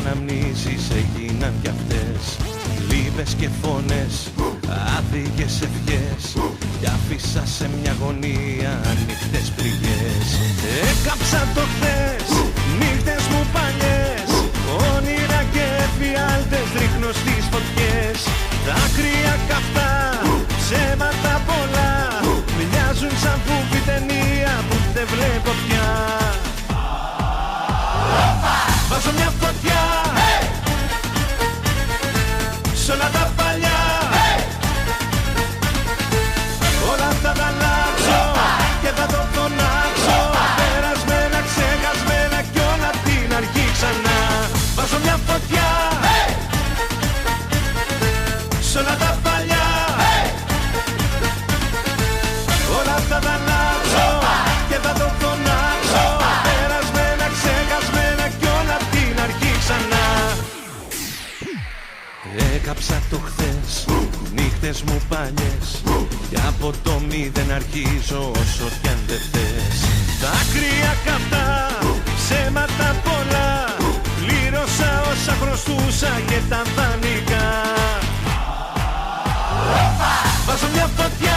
αναμνήσεις έγιναν κι αυτές. Λύπες και φωνές, άδικες ευχές, κι άφησα σε μια γωνία ανοιχτές πληγές. Έκαψα το χθες, νύχτες μου παλιές, όνειρα και εφιάλτες ρίχνω στις φωτιές. Δάκρυα καυτά, ψέματα πολλά, μοιάζουν σαν βούβη ταινία που δεν βλέπω πια. Βάζω μια φωτιά σ' όλα τα παλιά, όλα θα τα αλλάξω και θα το φωνάξω. Περασμένα, ξεχασμένα κι όλα απ' την αρχή ξανά. Βάζω μια φωτιά σ' όλα τα παλιά, όλα θα τα αλλάξω και θα το φωνάξω. Περασμένα, ξεχασμένα κι όλα απ' την αρχή ξανά. Έκαψα το χθες, νύχτες μου παλιές, κι από το μηδέν αρχίζω όσο κι αν δεν θες. Δάκρυα καυτά, ψέματα πολλά, πλήρωσα όσα χρωστούσα και τα δανεικά. Βάζω μια φωτιά